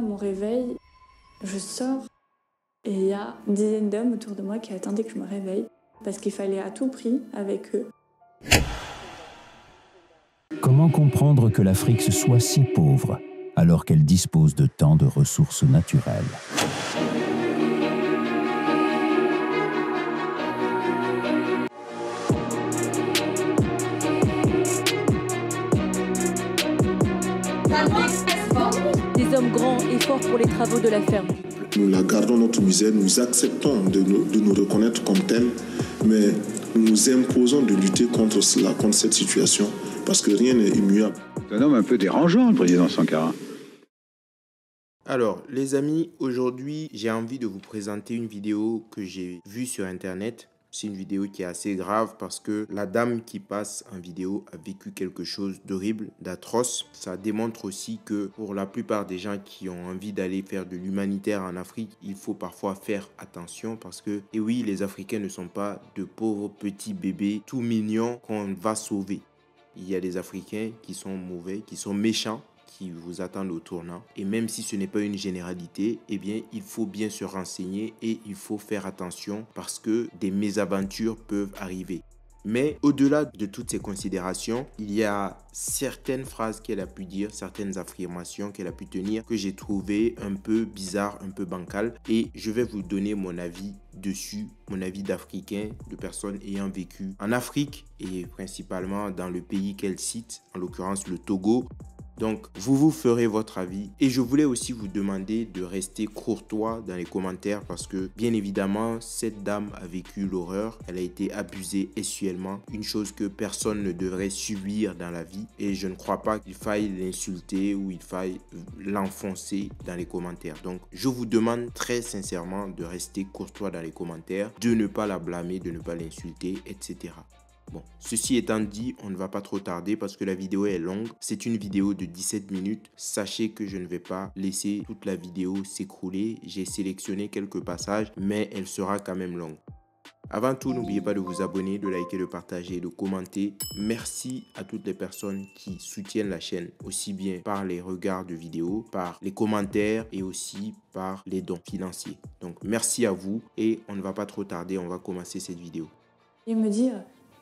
mon réveil, je sors et il y a une dizaine d'hommes autour de moi qui attendaient que je me réveille parce qu'il fallait à tout prix avec eux. Comment comprendre que l'Afrique soit si pauvre alors qu'elle dispose de tant de ressources naturelles? Des hommes grands et forts pour les travaux de la ferme. Nous la gardons notre misère, nous acceptons de nous reconnaître comme tels, mais nous nous imposons de lutter contre cela, contre cette situation, parce que rien n'est immuable. C'est un homme un peu dérangeant, le président Sankara. Alors, les amis, aujourd'hui, j'ai envie de vous présenter une vidéo que j'ai vue sur Internet. C'est une vidéo qui est assez grave parce que la dame qui passe en vidéo a vécu quelque chose d'horrible, d'atroce. Ça démontre aussi que pour la plupart des gens qui ont envie d'aller faire de l'humanitaire en Afrique, il faut parfois faire attention parce que, et oui, les Africains ne sont pas de pauvres petits bébés tout mignons qu'on va sauver. Il y a des Africains qui sont mauvais, qui sont méchants, qui vous attendent au tournant. Et même si ce n'est pas une généralité, eh bien, il faut bien se renseigner et il faut faire attention parce que des mésaventures peuvent arriver. Mais au-delà de toutes ces considérations, il y a certaines phrases qu'elle a pu dire, certaines affirmations qu'elle a pu tenir que j'ai trouvé un peu bizarres, un peu bancales. Et je vais vous donner mon avis dessus, mon avis d'Africain, de personnes ayant vécu en Afrique et principalement dans le pays qu'elle cite, en l'occurrence le Togo. Donc, vous ferez votre avis. Et je voulais aussi vous demander de rester courtois dans les commentaires parce que, bien évidemment, cette dame a vécu l'horreur. Elle a été abusée sexuellement. Une chose que personne ne devrait subir dans la vie. Et je ne crois pas qu'il faille l'insulter ou il faille l'enfoncer dans les commentaires. Donc, je vous demande très sincèrement de rester courtois dans les commentaires, de ne pas la blâmer, de ne pas l'insulter, etc. Bon, ceci étant dit, on ne va pas trop tarder parce que la vidéo est longue. C'est une vidéo de 17 minutes. Sachez que je ne vais pas laisser toute la vidéo s'écrouler. J'ai sélectionné quelques passages, mais elle sera quand même longue. Avant tout, n'oubliez pas de vous abonner, de liker, de partager, de commenter. Merci à toutes les personnes qui soutiennent la chaîne, aussi bien par les regards de vidéos, par les commentaires et aussi par les dons financiers. Donc, merci à vous et on ne va pas trop tarder, on va commencer cette vidéo. Il me dit...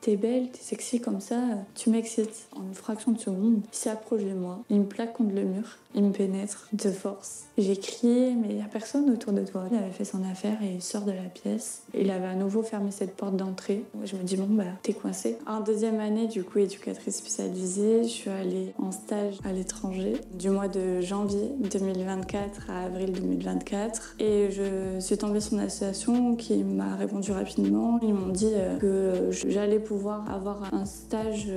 T'es belle, t'es sexy comme ça, tu m'excites. En une fraction de seconde, il s'approche de moi, il me plaque contre le mur, il me pénètre de force. J'ai crié, mais il n'y a personne autour de toi. Il avait fait son affaire et il sort de la pièce. Il avait à nouveau fermé cette porte d'entrée. Je me dis, bon, bah, t'es coincée. En deuxième année, du coup, éducatrice spécialisée, je suis allée en stage à l'étranger du mois de janvier 2024 à avril 2024. Et je suis tombée sur une association qui m'a répondu rapidement. Ils m'ont dit que j'allais pouvoir avoir un stage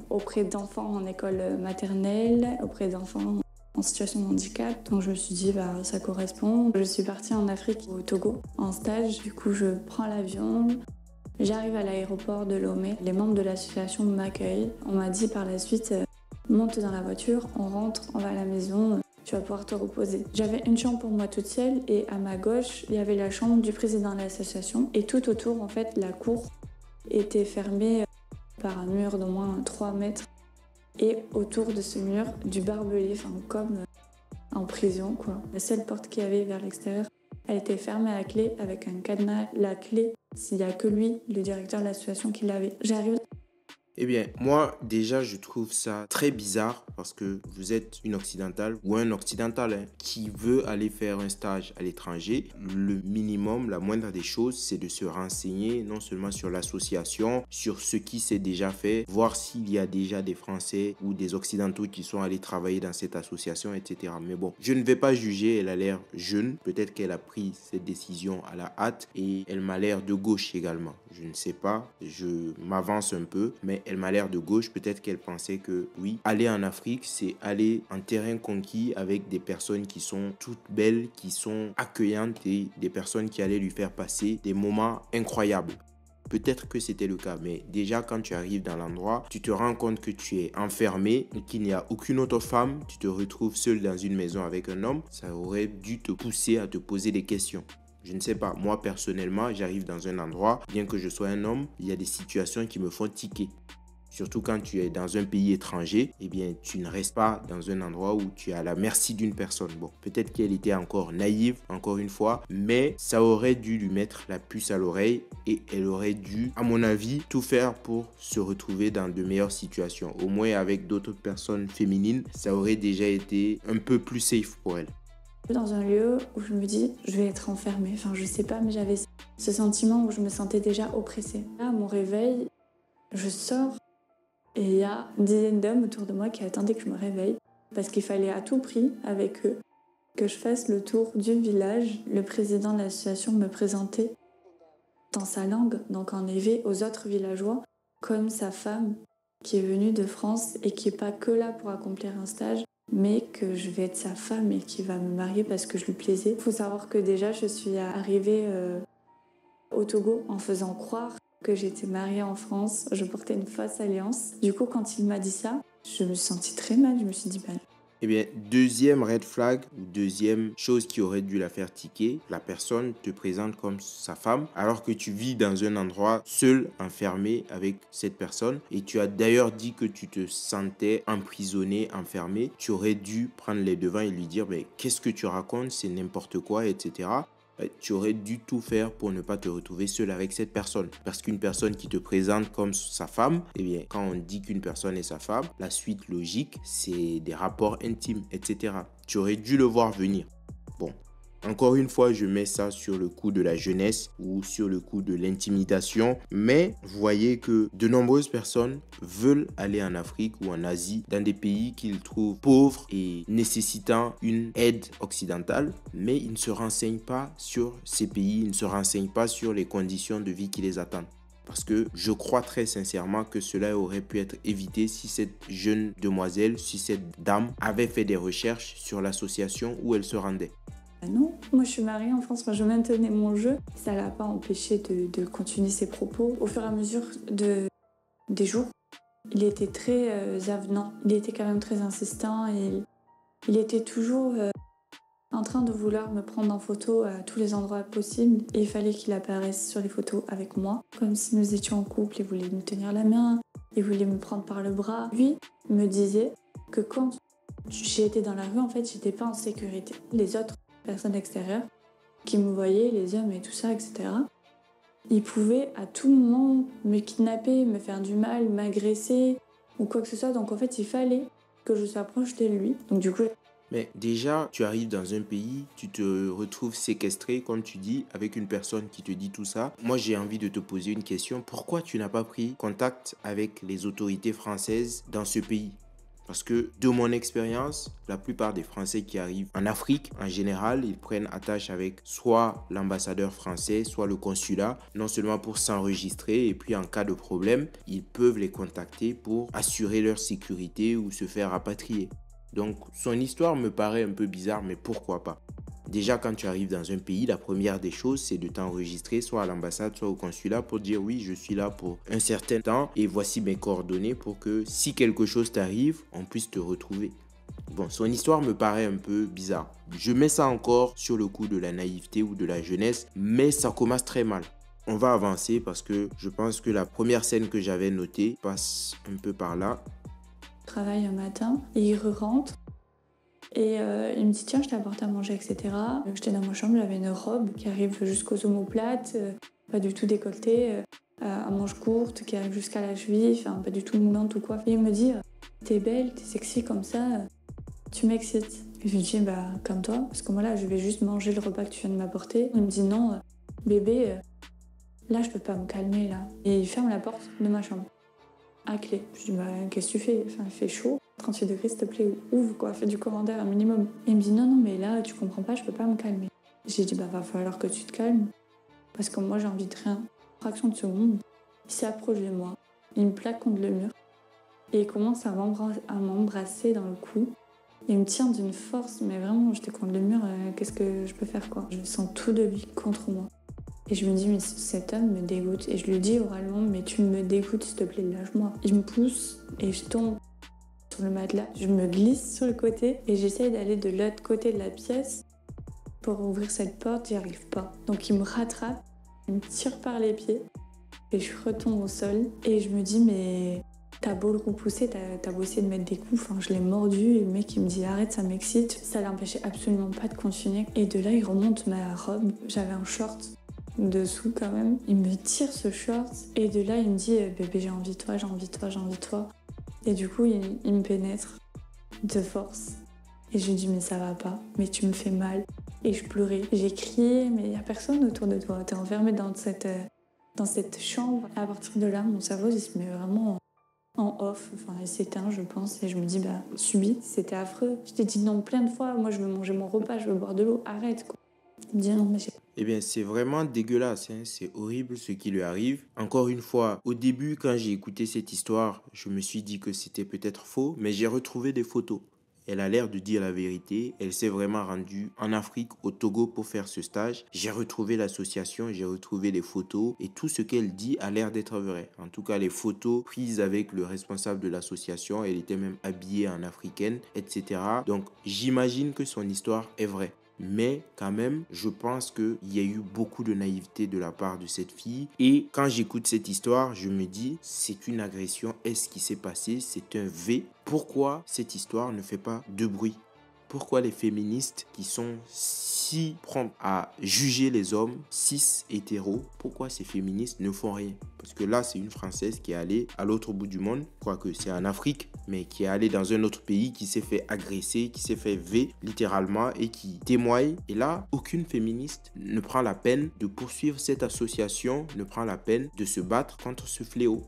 auprès d'enfants en école maternelle, auprès d'enfants en situation de handicap. Donc je me suis dit, bah, ça correspond. Je suis partie en Afrique, au Togo, en stage. Du coup, je prends l'avion. J'arrive à l'aéroport de Lomé. Les membres de l'association m'accueillent. On m'a dit par la suite, monte dans la voiture, on rentre, on va à la maison, tu vas pouvoir te reposer. J'avais une chambre pour moi toute seule et à ma gauche, il y avait la chambre du président de l'association. Et tout autour, en fait, la cour était fermée par un mur d'au moins 3 mètres. Et autour de ce mur, du barbelé, enfin comme en prison, quoi. La seule porte qu'il y avait vers l'extérieur, elle était fermée à la clé avec un cadenas. La clé, s'il n'y a que lui, le directeur de l'association, qui l'avait. J'arrive. Eh bien, moi, déjà, je trouve ça très bizarre parce que vous êtes une occidentale ou un occidental qui veut aller faire un stage à l'étranger. Le minimum, la moindre des choses, c'est de se renseigner non seulement sur l'association, sur ce qui s'est déjà fait, voir s'il y a déjà des Français ou des Occidentaux qui sont allés travailler dans cette association, etc. Mais bon, je ne vais pas juger, elle a l'air jeune. Peut-être qu'elle a pris cette décision à la hâte et elle m'a l'air de gauche également. Je ne sais pas, je m'avance un peu, mais elle m'a l'air de gauche. Peut-être qu'elle pensait que oui, aller en Afrique, c'est aller en terrain conquis avec des personnes qui sont toutes belles, qui sont accueillantes et des personnes qui allaient lui faire passer des moments incroyables. Peut-être que c'était le cas, mais déjà quand tu arrives dans l'endroit, tu te rends compte que tu es enfermé et qu'il n'y a aucune autre femme. Tu te retrouves seul dans une maison avec un homme. Ça aurait dû te pousser à te poser des questions. Je ne sais pas, moi personnellement, j'arrive dans un endroit, bien que je sois un homme, il y a des situations qui me font tiquer. Surtout quand tu es dans un pays étranger, eh bien, tu ne restes pas dans un endroit où tu es à la merci d'une personne. Bon, peut-être qu'elle était encore naïve, encore une fois, mais ça aurait dû lui mettre la puce à l'oreille et elle aurait dû, à mon avis, tout faire pour se retrouver dans de meilleures situations. Au moins avec d'autres personnes féminines, ça aurait déjà été un peu plus safe pour elle. Dans un lieu où je me dis, je vais être enfermée. Enfin, je sais pas, mais j'avais ce sentiment où je me sentais déjà oppressée. Là, à mon réveil, je sors et il y a une dizaine d'hommes autour de moi qui attendaient que je me réveille parce qu'il fallait à tout prix, avec eux, que je fasse le tour du village. Le président de l'association me présentait dans sa langue, donc en éveil aux autres villageois, comme sa femme qui est venue de France et qui n'est pas que là pour accomplir un stage, mais que je vais être sa femme et qui va me marier parce que je lui plaisais. Il faut savoir que déjà, je suis arrivée au Togo en faisant croire que j'étais mariée en France. Je portais une fausse alliance. Du coup, quand il m'a dit ça, je me suis sentie très mal. Je me suis dit, Eh bien, deuxième red flag ou deuxième chose qui aurait dû la faire tiquer, la personne te présente comme sa femme alors que tu vis dans un endroit seul, enfermé avec cette personne et tu as d'ailleurs dit que tu te sentais emprisonné, enfermé. Tu aurais dû prendre les devants et lui dire mais qu'est-ce que tu racontes, c'est n'importe quoi, etc. Tu aurais dû tout faire pour ne pas te retrouver seul avec cette personne. Parce qu'une personne qui te présente comme sa femme, eh bien, quand on dit qu'une personne est sa femme, la suite logique, c'est des rapports intimes, etc. Tu aurais dû le voir venir. Bon, encore une fois, je mets ça sur le coup de la jeunesse ou sur le coup de l'intimidation. Mais vous voyez que de nombreuses personnes veulent aller en Afrique ou en Asie, dans des pays qu'ils trouvent pauvres et nécessitant une aide occidentale. Mais ils ne se renseignent pas sur ces pays, ils ne se renseignent pas sur les conditions de vie qui les attendent. Parce que je crois très sincèrement que cela aurait pu être évité si cette jeune demoiselle, si cette dame avait fait des recherches sur l'association où elle se rendait. Non, moi je suis mariée en France, je maintenais mon jeu. Ça ne l'a pas empêché de continuer ses propos. Au fur et à mesure des jours, il était très avenant. Il était quand même très insistant et il était toujours en train de vouloir me prendre en photo à tous les endroits possibles. Et il fallait qu'il apparaisse sur les photos avec moi, comme si nous étions en couple. Il voulait me tenir la main, il voulait me prendre par le bras. Lui me disait que quand j'étais dans la rue, en fait, j'étais pas en sécurité. Les autres personnes extérieures qui me voyaient, les hommes et tout ça, etc. Ils pouvaient à tout moment me kidnapper, me faire du mal, m'agresser ou quoi que ce soit. Donc en fait, il fallait que je sois proche de lui. Donc du coup... Mais déjà, tu arrives dans un pays, tu te retrouves séquestré, comme tu dis, avec une personne qui te dit tout ça. Moi, j'ai envie de te poser une question. Pourquoi tu n'as pas pris contact avec les autorités françaises dans ce pays ? Parce que de mon expérience, la plupart des Français qui arrivent en Afrique, en général, ils prennent attache avec soit l'ambassadeur français, soit le consulat, non seulement pour s'enregistrer et puis en cas de problème, ils peuvent les contacter pour assurer leur sécurité ou se faire rapatrier. Donc son histoire me paraît un peu bizarre, mais pourquoi pas ? Déjà, quand tu arrives dans un pays, la première des choses, c'est de t'enregistrer soit à l'ambassade, soit au consulat pour dire oui, je suis là pour un certain temps et voici mes coordonnées pour que si quelque chose t'arrive, on puisse te retrouver. Bon, son histoire me paraît un peu bizarre. Je mets ça encore sur le coup de la naïveté ou de la jeunesse, mais ça commence très mal. On va avancer parce que je pense que la première scène que j'avais notée passe un peu par là. Je travaille un matin et il rentre. Et il me dit tiens, je t'apporte à manger, etc. J'étais dans ma chambre, j'avais une robe qui arrive jusqu'aux omoplates, pas du tout décolletée, à manches courtes, qui arrive jusqu'à la cheville, enfin pas du tout moulante ou quoi. Et il me dit t'es belle, t'es sexy comme ça, tu m'excites. Et je lui dis comme toi, parce que moi là je vais juste manger le repas que tu viens de m'apporter. Il me dit non, bébé, là je peux pas me calmer là. Et il ferme la porte de ma chambre. À clé. Je dis qu'est-ce que tu fais ? Enfin, il fait chaud. 38 degrés, s'il te plaît, ouvre quoi, fais du commentaire un minimum. Et il me dit non, mais là, tu comprends pas, je peux pas me calmer. J'ai dit va falloir que tu te calmes. Parce que moi, j'ai envie de rien. Fraction de seconde, il s'approche de moi, il me plaque contre le mur et il commence à m'embrasser dans le cou. Il me tient d'une force, mais vraiment, j'étais contre le mur, qu'est-ce que je peux faire quoi ? Je sens tout de lui contre moi. Et je me dis, mais cet homme me dégoûte. Et je lui dis oralement, mais tu me dégoûtes, s'il te plaît, lâche-moi. Il me pousse et je tombe sur le matelas. Je me glisse sur le côté et j'essaye d'aller de l'autre côté de la pièce pour ouvrir cette porte. J'y arrive pas. Donc il me rattrape, il me tire par les pieds et je retombe au sol. Et je me dis, mais T'as beau le repousser, t'as beau essayer de mettre des coups, enfin je l'ai mordu et le mec il me dit arrête, ça m'excite. Ça l'empêchait absolument pas de continuer. Et de là il remonte ma robe, j'avais un short dessous quand même. Il me tire ce short et de là il me dit bébé j'ai envie de toi, j'ai envie de toi, j'ai envie de toi. Et du coup il me pénètre de force. Et je lui dis mais ça va pas, mais tu me fais mal. Et je pleurais, j'ai crié mais il y a personne autour de toi, t'es enfermée dans cette chambre. À partir de là mon cerveau il se met vraiment en off, enfin il s'éteint je pense et je me dis bah subis, c'était affreux. Je t'ai dit non plein de fois, moi je veux manger mon repas, je veux boire de l'eau, arrête quoi. Il me dit non mais j'ai... Eh bien, c'est vraiment dégueulasse, hein. C'est horrible ce qui lui arrive. Encore une fois, au début, quand j'ai écouté cette histoire, je me suis dit que c'était peut-être faux, mais j'ai retrouvé des photos. Elle a l'air de dire la vérité. Elle s'est vraiment rendue en Afrique, au Togo, pour faire ce stage. J'ai retrouvé l'association, j'ai retrouvé les photos et tout ce qu'elle dit a l'air d'être vrai. En tout cas, les photos prises avec le responsable de l'association, elle était même habillée en africaine, etc. Donc, j'imagine que son histoire est vraie. Mais quand même, je pense qu'il y a eu beaucoup de naïveté de la part de cette fille. Et quand j'écoute cette histoire, je me dis, c'est une agression. Est-ce qui s'est passé? C'est un V. Pourquoi cette histoire ne fait pas de bruit? Pourquoi les féministes qui sont si promptes à juger les hommes cis hétéros, pourquoi ces féministes ne font rien? Parce que là, c'est une Française qui est allée à l'autre bout du monde, quoique c'est en Afrique, mais qui est allée dans un autre pays, qui s'est fait agresser, qui s'est fait V littéralement et qui témoigne. Et là, aucune féministe ne prend la peine de poursuivre cette association, ne prend la peine de se battre contre ce fléau.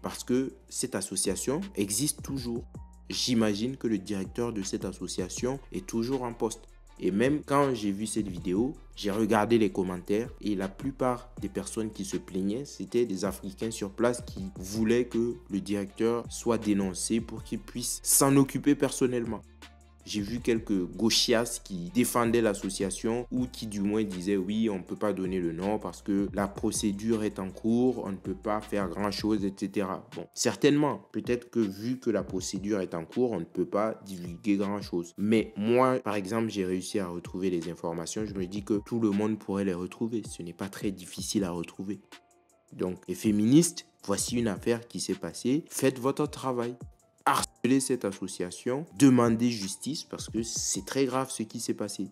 Parce que cette association existe toujours. J'imagine que le directeur de cette association est toujours en poste. Et même quand j'ai vu cette vidéo, j'ai regardé les commentaires et la plupart des personnes qui se plaignaient, c'était des Africains sur place qui voulaient que le directeur soit dénoncé pour qu'il puisse s'en occuper personnellement. J'ai vu quelques gauchias qui défendaient l'association ou qui du moins disaient oui, on ne peut pas donner le nom parce que la procédure est en cours, on ne peut pas faire grand-chose, etc. Bon, certainement, peut-être que vu que la procédure est en cours, on ne peut pas divulguer grand-chose. Mais moi, par exemple, j'ai réussi à retrouver les informations. Je me dis que tout le monde pourrait les retrouver. Ce n'est pas très difficile à retrouver. Donc, les féministes, voici une affaire qui s'est passée. Faites votre travail. Harceler cette association, demander justice parce que c'est très grave ce qui s'est passé.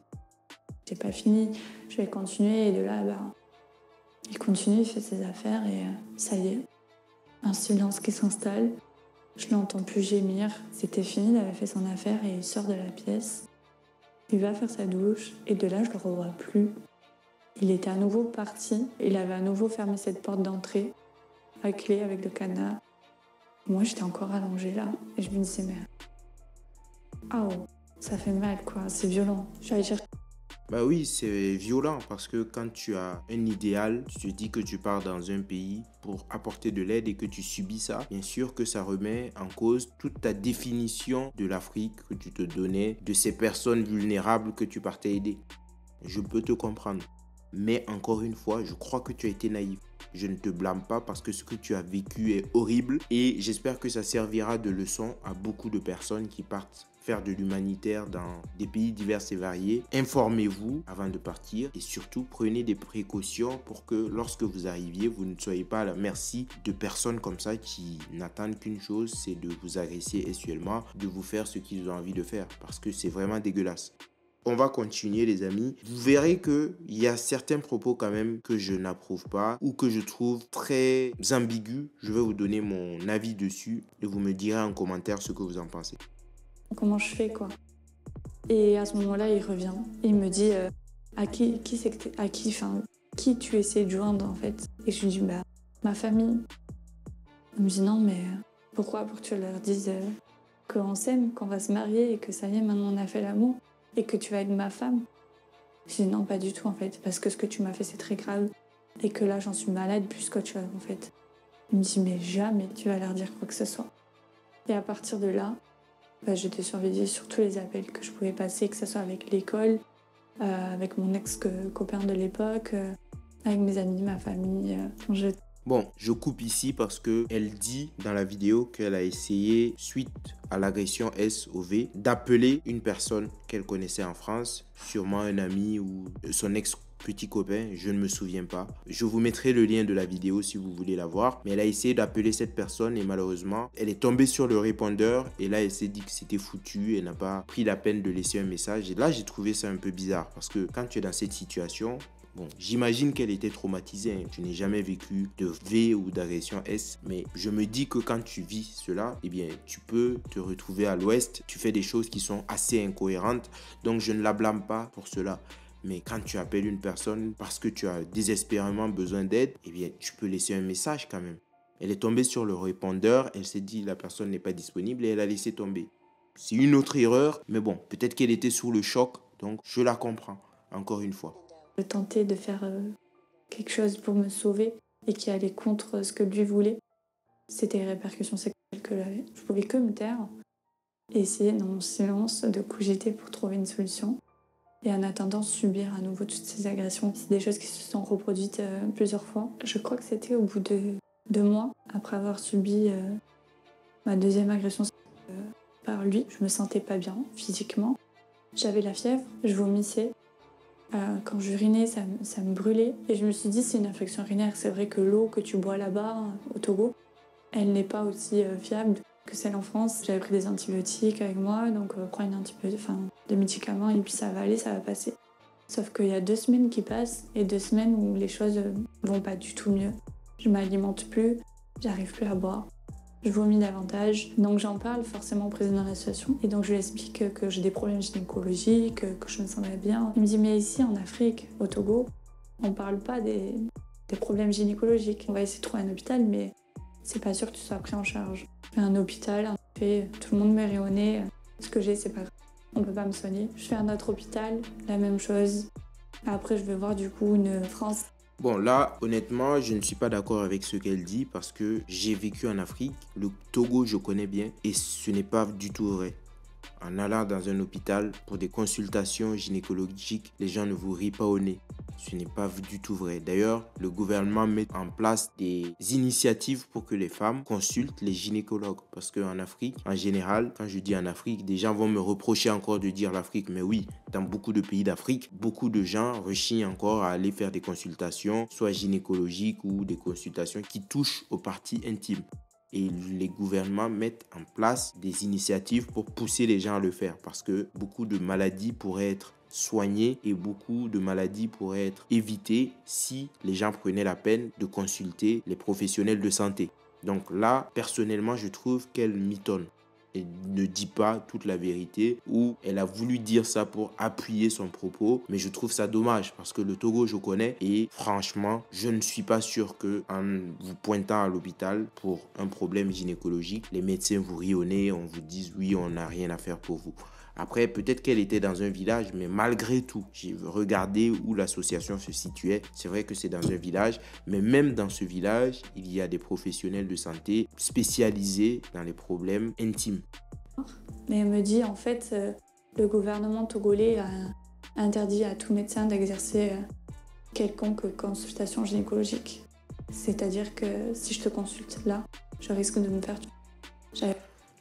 J'ai pas fini, je vais continuer et de là, il continue, il fait ses affaires et ça y est. Un silence qui s'installe, je l'entends plus gémir. C'était fini, il avait fait son affaire et il sort de la pièce. Il va faire sa douche et de là, je le revois plus. Il était à nouveau parti, il avait à nouveau fermé cette porte d'entrée, à clé avec le cadenas. Moi, j'étais encore allongée là et je me disais, mais... Ah oh, ça fait mal, quoi, c'est violent. Je suis allée chercher... Bah oui, c'est violent parce que quand tu as un idéal, tu te dis que tu pars dans un pays pour apporter de l'aide et que tu subis ça, bien sûr que ça remet en cause toute ta définition de l'Afrique que tu te donnais, de ces personnes vulnérables que tu partais aider. Je peux te comprendre. Mais encore une fois, je crois que tu as été naïf. Je ne te blâme pas parce que ce que tu as vécu est horrible et j'espère que ça servira de leçon à beaucoup de personnes qui partent faire de l'humanitaire dans des pays divers et variés. Informez-vous avant de partir et surtout prenez des précautions pour que lorsque vous arriviez, vous ne soyez pas à la merci de personnes comme ça qui n'attendent qu'une chose, c'est de vous agresser sexuellement, de vous faire ce qu'ils ont envie de faire parce que c'est vraiment dégueulasse. On va continuer les amis. Vous verrez qu'il y a certains propos quand même que je n'approuve pas ou que je trouve très ambigus. Je vais vous donner mon avis dessus et vous me direz en commentaire ce que vous en pensez. Comment je fais, quoi. Et à ce moment-là, il revient. Il me dit qui tu essaies de joindre en fait. Et je lui dis ma famille. Il me dit non mais pourquoi? Pour que tu leur dises qu'on s'aime, qu'on va se marier et que ça y est, maintenant on a fait l'amour. Et que tu vas être ma femme. Je dis non, pas du tout en fait, parce que ce que tu m'as fait c'est très grave et que là j'en suis malade plus qu'autre chose en fait. Il me dit mais jamais tu vas leur dire quoi que ce soit. Et à partir de là, j'étais surveillée sur tous les appels que je pouvais passer, que ce soit avec l'école, avec mon ex-copain de l'époque, avec mes amis, ma famille. Bon, je coupe ici parce qu'elle dit dans la vidéo qu'elle a essayé, suite à l'agression SOV, d'appeler une personne qu'elle connaissait en France, sûrement un ami ou son ex-petit copain, je ne me souviens pas. Je vous mettrai le lien de la vidéo si vous voulez la voir. Mais elle a essayé d'appeler cette personne et malheureusement, elle est tombée sur le répondeur et là, elle s'est dit que c'était foutu. Elle n'a pas pris la peine de laisser un message. Et là, j'ai trouvé ça un peu bizarre parce que quand tu es dans cette situation, bon, j'imagine qu'elle était traumatisée. Je n'ai jamais vécu de V ou d'agression S. Mais je me dis que quand tu vis cela, eh bien, tu peux te retrouver à l'ouest. Tu fais des choses qui sont assez incohérentes. Donc, je ne la blâme pas pour cela. Mais quand tu appelles une personne parce que tu as désespérément besoin d'aide, eh bien, tu peux laisser un message quand même. Elle est tombée sur le répondeur. Elle s'est dit la personne n'est pas disponible et elle a laissé tomber. C'est une autre erreur. Mais bon, peut-être qu'elle était sous le choc. Donc, je la comprends. Encore une fois. Je tentais de faire quelque chose pour me sauver et qui allait contre ce que lui voulait. C'était les répercussions sexuelles que j'avais. Je pouvais que me taire et essayer dans mon silence de cogiter pour trouver une solution. Et en attendant, subir à nouveau toutes ces agressions. C'est des choses qui se sont reproduites plusieurs fois. Je crois que c'était au bout de 2 mois, après avoir subi ma deuxième agression par lui. Je me sentais pas bien physiquement. J'avais la fièvre, je vomissais. Quand j'urinais, ça me brûlait. Et je me suis dit, c'est une infection urinaire. C'est vrai que l'eau que tu bois là-bas, au Togo, elle n'est pas aussi fiable que celle en France. J'avais pris des antibiotiques avec moi, donc prendre des médicaments et puis ça va aller, ça va passer. Sauf qu'il y a 2 semaines qui passent et 2 semaines où les choses vont pas du tout mieux. Je m'alimente plus, j'arrive plus à boire. Je vomis davantage, donc j'en parle forcément au président de l'association. Et donc je lui explique que j'ai des problèmes gynécologiques, que je me sens pas bien. Il me dit, mais ici en Afrique, au Togo, on parle pas des problèmes gynécologiques. On va essayer de trouver un hôpital, mais c'est pas sûr que tu sois pris en charge. Je fais un hôpital, en fait, tout le monde m'est rayonné. Ce que j'ai, c'est pas grave. On peut pas me soigner. Je fais un autre hôpital, la même chose. Après, je vais voir du coup une France. Bon, là, honnêtement, je ne suis pas d'accord avec ce qu'elle dit parce que j'ai vécu en Afrique. Le Togo, je connais bien et ce n'est pas du tout vrai. En allant dans un hôpital pour des consultations gynécologiques, les gens ne vous rient pas au nez. Ce n'est pas du tout vrai. D'ailleurs, le gouvernement met en place des initiatives pour que les femmes consultent les gynécologues. Parce qu'en Afrique, en général, quand je dis en Afrique, des gens vont me reprocher encore de dire l'Afrique. Mais oui, dans beaucoup de pays d'Afrique, beaucoup de gens rechignent encore à aller faire des consultations, soit gynécologiques ou des consultations qui touchent aux parties intimes. Et les gouvernements mettent en place des initiatives pour pousser les gens à le faire parce que beaucoup de maladies pourraient être soignées et beaucoup de maladies pourraient être évitées si les gens prenaient la peine de consulter les professionnels de santé. Donc là, personnellement, je trouve qu'elle mitonne. Elle ne dit pas toute la vérité ou elle a voulu dire ça pour appuyer son propos, mais je trouve ça dommage parce que le Togo je connais et franchement je ne suis pas sûr que en vous pointant à l'hôpital pour un problème gynécologique, les médecins vous rient au nez, on vous dise oui on n'a rien à faire pour vous. Après, peut-être qu'elle était dans un village, mais malgré tout, j'ai regardé où l'association se situait. C'est vrai que c'est dans un village, mais même dans ce village, il y a des professionnels de santé spécialisés dans les problèmes intimes. Mais elle me dit, en fait, le gouvernement togolais a interdit à tout médecin d'exercer quelconque consultation gynécologique. C'est-à-dire que si je te consulte là, je risque de me faire tuer.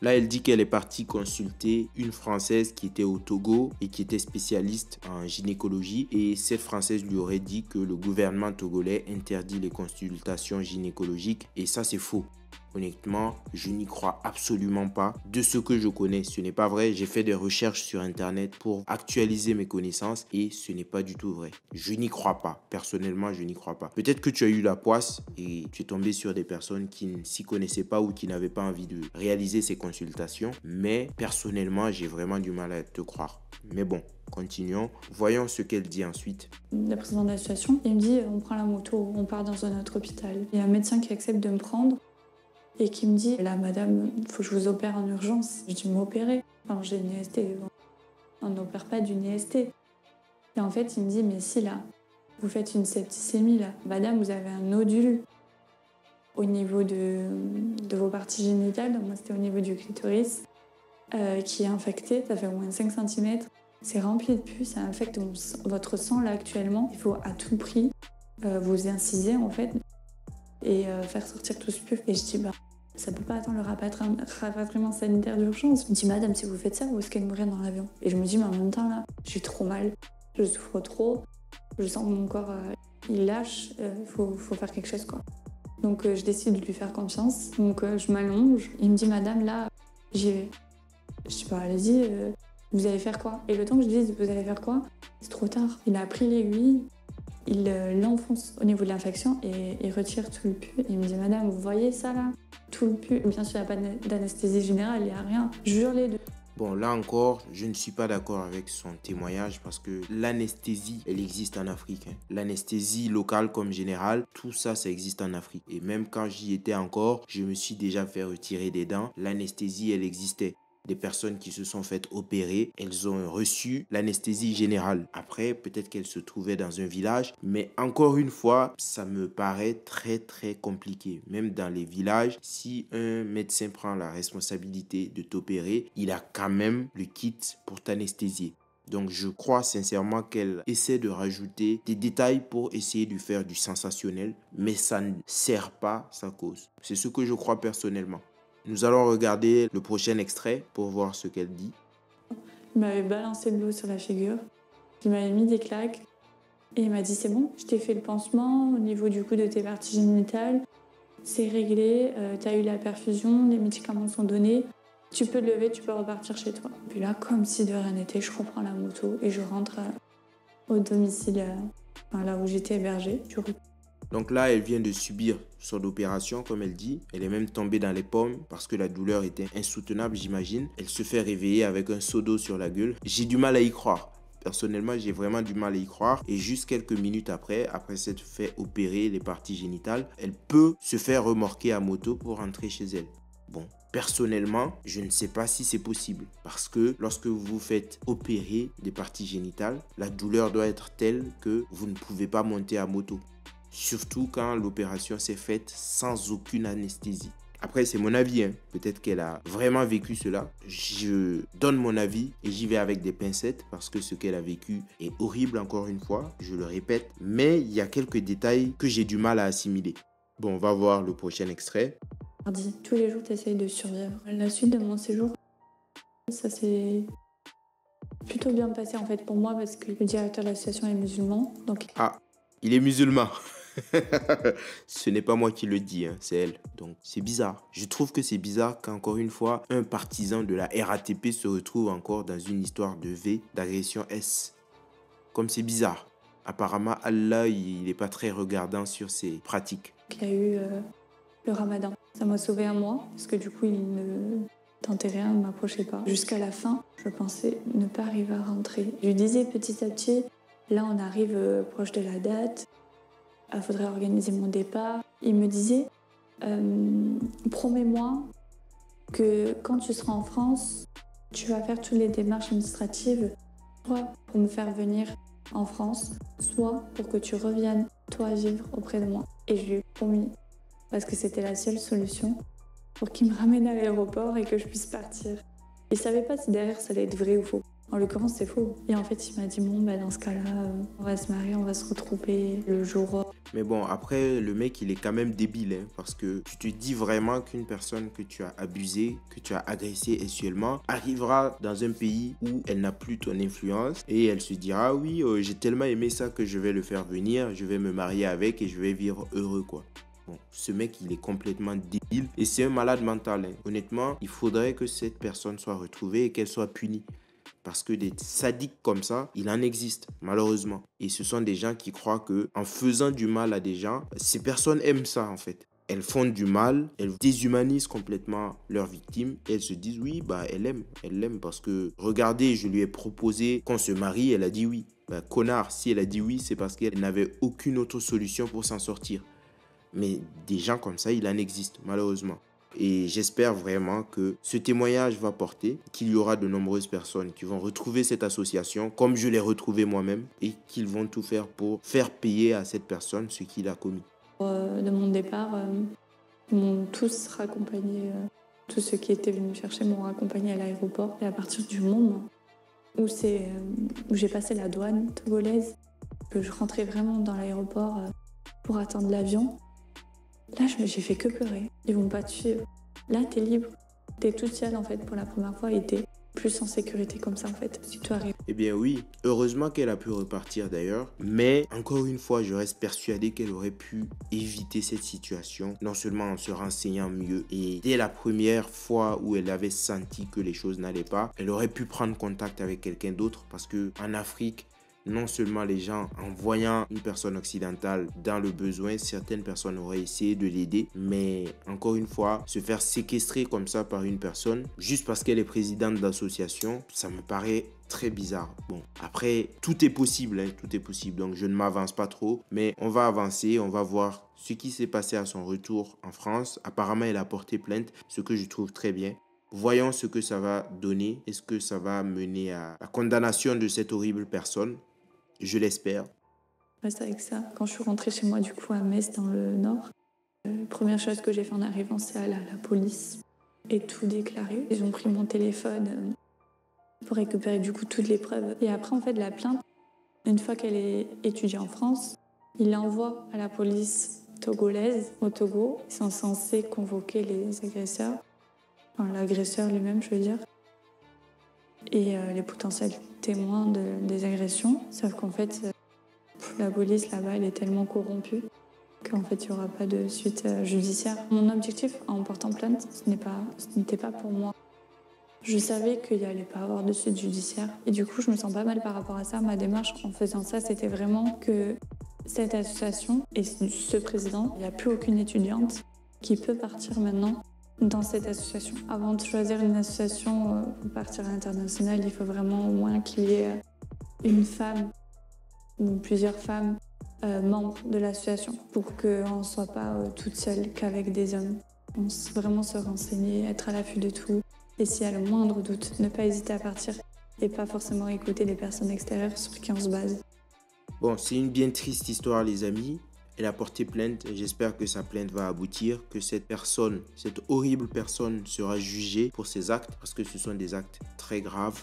Là, elle dit qu'elle est partie consulter une Française qui était au Togo et qui était spécialiste en gynécologie. Et cette Française lui aurait dit que le gouvernement togolais interdit les consultations gynécologiques. Et ça, c'est faux. Honnêtement, je n'y crois absolument pas. De ce que je connais, ce n'est pas vrai. J'ai fait des recherches sur Internet pour actualiser mes connaissances et ce n'est pas du tout vrai. Je n'y crois pas. Personnellement, je n'y crois pas. Peut-être que tu as eu la poisse et tu es tombé sur des personnes qui ne s'y connaissaient pas ou qui n'avaient pas envie de réaliser ces consultations. Mais personnellement, j'ai vraiment du mal à te croire. Mais bon, continuons. Voyons ce qu'elle dit ensuite. Le président de l'association, il me dit on prend la moto, on part dans un autre hôpital. Il y a un médecin qui accepte de me prendre. Et qui me dit, là, madame, il faut que je vous opère en urgence. Je dis, m'opérer. Alors, j'ai une IST. On n'opère pas d'une IST. Et en fait, il me dit, mais si, là, vous faites une septicémie, là. Madame, vous avez un nodule au niveau de vos parties génitales. Donc, moi, c'était au niveau du clitoris, qui est infecté. Ça fait au moins 5 cm. C'est rempli de pus. Ça infecte votre sang, là, actuellement. Il faut à tout prix vous inciser, en fait. et faire sortir tout ce puf. Et je dis, bah, ça peut pas attendre le rapatriement sanitaire d'urgence. Je me dis, madame, si vous faites ça, vous risquez de mourir dans l'avion. Et je me dis, mais en même temps, là, j'ai trop mal, je souffre trop, je sens que mon corps, il lâche, faut faire quelque chose, quoi. Donc je décide de lui faire confiance. Donc je m'allonge. Il me dit, madame, là, j'y vais. Je dis, bah, allez-y, vous allez faire quoi? Et le temps que je dise, vous allez faire quoi? C'est trop tard. Il a pris l'aiguille, il l'enfonce au niveau de l'infection et il retire tout le pus. Il me dit, madame, vous voyez ça là? Tout le pus. Bien sûr, il n'y a pas d'anesthésie générale, il n'y a rien. Je jure les deux. Bon, là encore, je ne suis pas d'accord avec son témoignage parce que l'anesthésie, elle existe en Afrique. L'anesthésie locale comme générale, tout ça, ça existe en Afrique. Et même quand j'y étais encore, je me suis déjà fait retirer des dents. L'anesthésie, elle existait. Des personnes qui se sont faites opérer, elles ont reçu l'anesthésie générale. Après, peut-être qu'elles se trouvaient dans un village, mais encore une fois, ça me paraît très très compliqué. Même dans les villages, si un médecin prend la responsabilité de t'opérer, il a quand même le kit pour t'anesthésier. Donc je crois sincèrement qu'elle essaie de rajouter des détails pour essayer de faire du sensationnel, mais ça ne sert pas sa cause. C'est ce que je crois personnellement. Nous allons regarder le prochain extrait pour voir ce qu'elle dit. Il m'avait balancé de l'eau sur la figure, il m'avait mis des claques et il m'a dit, c'est bon, je t'ai fait le pansement au niveau du coup de tes parties génitales, c'est réglé, t'as eu la perfusion, les médicaments sont donnés, tu peux te lever, tu peux repartir chez toi. Puis là, comme si de rien n'était, je reprends la moto et je rentre au domicile, là où j'étais hébergée. Donc là, elle vient de subir son opération, comme elle dit. Elle est même tombée dans les pommes parce que la douleur était insoutenable, j'imagine. Elle se fait réveiller avec un seau d'eau sur la gueule. J'ai du mal à y croire. Personnellement, j'ai vraiment du mal à y croire. Et juste quelques minutes après s'être fait opérer les parties génitales, elle peut se faire remorquer à moto pour rentrer chez elle. Bon, personnellement, je ne sais pas si c'est possible. Parce que lorsque vous vous faites opérer des parties génitales, la douleur doit être telle que vous ne pouvez pas monter à moto. Surtout quand l'opération s'est faite sans aucune anesthésie. Après, c'est mon avis. Peut-être qu'elle a vraiment vécu cela. Je donne mon avis et j'y vais avec des pincettes parce que ce qu'elle a vécu est horrible encore une fois. Je le répète. Mais il y a quelques détails que j'ai du mal à assimiler. Bon, on va voir le prochain extrait. Tous les jours, tu essayes de survivre. La suite de mon séjour, ça s'est plutôt bien passé en fait pour moi parce que le directeur de l'association est musulman. Donc... Ah, il est musulman. Ce n'est pas moi qui le dis, c'est elle. Donc c'est bizarre. Je trouve que c'est bizarre qu'encore une fois, un partisan de la RATP se retrouve encore dans une histoire de V, d'agression S. Comme c'est bizarre. Apparemment, Allah, il n'est pas très regardant sur ses pratiques. Il y a eu le ramadan. Ça m'a sauvé un mois, parce que du coup, il ne tentait rien, ne m'approchait pas. Jusqu'à la fin, je pensais ne pas arriver à rentrer. Je lui disais petit à petit, là on arrive proche de la date, il faudrait organiser mon départ. Il me disait, promets-moi que quand tu seras en France, tu vas faire toutes les démarches administratives, soit pour me faire venir en France, soit pour que tu reviennes, toi, vivre auprès de moi. Et je lui ai promis, parce que c'était la seule solution, pour qu'il me ramène à l'aéroport et que je puisse partir. Il ne savait pas si derrière ça allait être vrai ou faux. En l'occurrence, c'est faux. Et en fait, il m'a dit, bon, dans ce cas-là, on va se marier, on va se retrouver le jour. Mais bon, après, le mec, il est quand même débile, parce que tu te dis vraiment qu'une personne que tu as abusée, que tu as agressée sexuellement, arrivera dans un pays où elle n'a plus ton influence et elle se dira, ah oui, j'ai tellement aimé ça que je vais le faire venir, je vais me marier avec et je vais vivre heureux, quoi. Bon, ce mec, il est complètement débile et c'est un malade mental. Honnêtement, il faudrait que cette personne soit retrouvée et qu'elle soit punie. Parce que des sadiques comme ça, il en existe, malheureusement. Et ce sont des gens qui croient qu'en faisant du mal à des gens, ces personnes aiment ça, en fait. Elles font du mal, elles déshumanisent complètement leurs victimes et elles se disent, oui, elle l'aime parce que, regardez, je lui ai proposé qu'on se marie, elle a dit oui. Connard, si elle a dit oui, c'est parce qu'elle n'avait aucune autre solution pour s'en sortir. Mais des gens comme ça, il en existe, malheureusement. Et j'espère vraiment que ce témoignage va porter, qu'il y aura de nombreuses personnes qui vont retrouver cette association, comme je l'ai retrouvé moi-même, et qu'ils vont tout faire pour faire payer à cette personne ce qu'il a commis. De mon départ, ils m'ont tous raccompagné, tous ceux qui étaient venus me chercher m'ont raccompagné à l'aéroport. Et à partir du moment où j'ai passé la douane togolaise, que je rentrais vraiment dans l'aéroport pour attendre l'avion, Là, j'ai fait que pleurer. Ils vont pas te suivre. Là, t'es libre. T'es toute seule, en fait, pour la première fois, et t'es plus en sécurité comme ça, en fait, si tout arrive. Eh bien oui, heureusement qu'elle a pu repartir d'ailleurs, mais encore une fois, je reste persuadé qu'elle aurait pu éviter cette situation, non seulement en se renseignant mieux, et dès la première fois où elle avait senti que les choses n'allaient pas, elle aurait pu prendre contact avec quelqu'un d'autre, parce que en Afrique, non seulement les gens, en voyant une personne occidentale dans le besoin, certaines personnes auraient essayé de l'aider, mais encore une fois, se faire séquestrer comme ça par une personne, juste parce qu'elle est présidente d'association, ça me paraît très bizarre. Bon, après, tout est possible, hein, tout est possible, donc je ne m'avance pas trop, mais on va avancer, on va voir ce qui s'est passé à son retour en France. Apparemment, elle a porté plainte, ce que je trouve très bien. Voyons ce que ça va donner. Est-ce que ça va mener à la condamnation de cette horrible personne? Je l'espère. Je reste avec ça. Quand je suis rentrée chez moi, du coup, à Metz, dans le Nord, première chose que j'ai fait en arrivant, c'est aller à la police et tout déclarer. Ils ont pris mon téléphone pour récupérer du coup toutes les preuves. Et après, en fait, la plainte, une fois qu'elle est étudiée en France, ils l'envoient à la police togolaise au Togo. Ils sont censés convoquer les agresseurs, enfin l'agresseur lui-même, je veux dire, et les potentiels témoins des agressions. Sauf qu'en fait, la police là-bas, elle est tellement corrompue qu'en fait, il n'y aura pas de suite judiciaire. Mon objectif en portant plainte, ce n'était pas pour moi. Je savais qu'il n'y allait pas avoir de suite judiciaire. Et du coup, je me sens pas mal par rapport à ça. Ma démarche en faisant ça, c'était vraiment que cette association et ce président, il n'y a plus aucune étudiante qui peut partir maintenant dans cette association. Avant de choisir une association pour partir à l'international, il faut vraiment au moins qu'il y ait une femme ou plusieurs femmes membres de l'association pour qu'on ne soit pas toute seule qu'avec des hommes. Vraiment se renseigner, être à l'affût de tout. Et s'il y a le moindre doute, ne pas hésiter à partir et pas forcément écouter les personnes extérieures sur qui on se base. Bon, c'est une bien triste histoire, les amis. Elle a porté plainte. J'espère que sa plainte va aboutir, que cette personne, cette horrible personne sera jugée pour ses actes, parce que ce sont des actes très graves.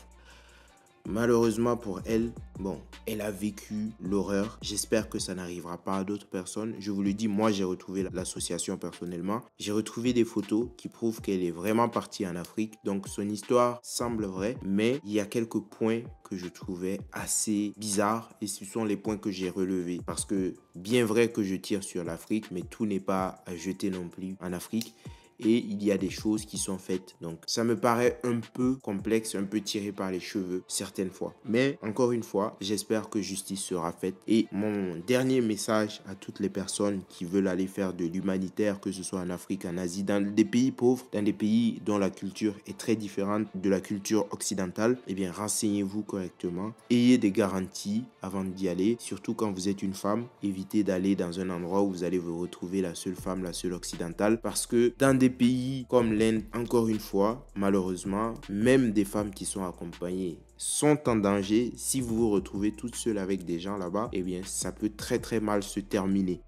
Malheureusement pour elle, bon, elle a vécu l'horreur. J'espère que ça n'arrivera pas à d'autres personnes. Je vous le dis, moi j'ai retrouvé l'association personnellement. J'ai retrouvé des photos qui prouvent qu'elle est vraiment partie en Afrique. Donc son histoire semble vraie, mais il y a quelques points que je trouvais assez bizarres et ce sont les points que j'ai relevés. Parce que bien vrai que je tire sur l'Afrique, mais tout n'est pas à jeter non plus en Afrique. Et il y a des choses qui sont faites. Donc ça me paraît un peu complexe, un peu tiré par les cheveux certaines fois. Mais encore une fois, j'espère que justice sera faite. Et mon dernier message à toutes les personnes qui veulent aller faire de l'humanitaire, que ce soit en Afrique, en Asie, dans des pays pauvres, dans des pays dont la culture est très différente de la culture occidentale, eh bien renseignez-vous correctement. Ayez des garanties avant d'y aller. Surtout quand vous êtes une femme, évitez d'aller dans un endroit où vous allez vous retrouver la seule femme, la seule occidentale. Parce que dans des pays comme l'Inde, encore une fois, malheureusement, même des femmes qui sont accompagnées sont en danger. Si vous vous retrouvez toute seule avec des gens là-bas, eh bien, ça peut très très mal se terminer.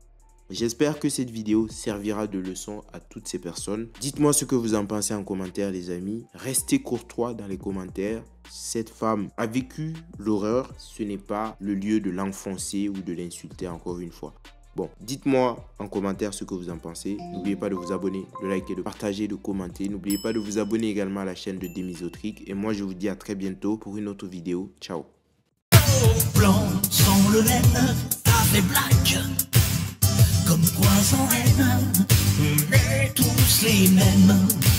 J'espère que cette vidéo servira de leçon à toutes ces personnes. Dites-moi ce que vous en pensez en commentaire, les amis. Restez courtois dans les commentaires. Cette femme a vécu l'horreur. Ce n'est pas le lieu de l'enfoncer ou de l'insulter encore une fois. Bon, dites-moi en commentaire ce que vous en pensez. N'oubliez pas de vous abonner, de liker, de partager, de commenter. N'oubliez pas de vous abonner également à la chaîne de Demisotric. Et moi, je vous dis à très bientôt pour une autre vidéo. Ciao. Blanc sans le laine, avec black, comme quoi sans haine, on est tous les mêmes.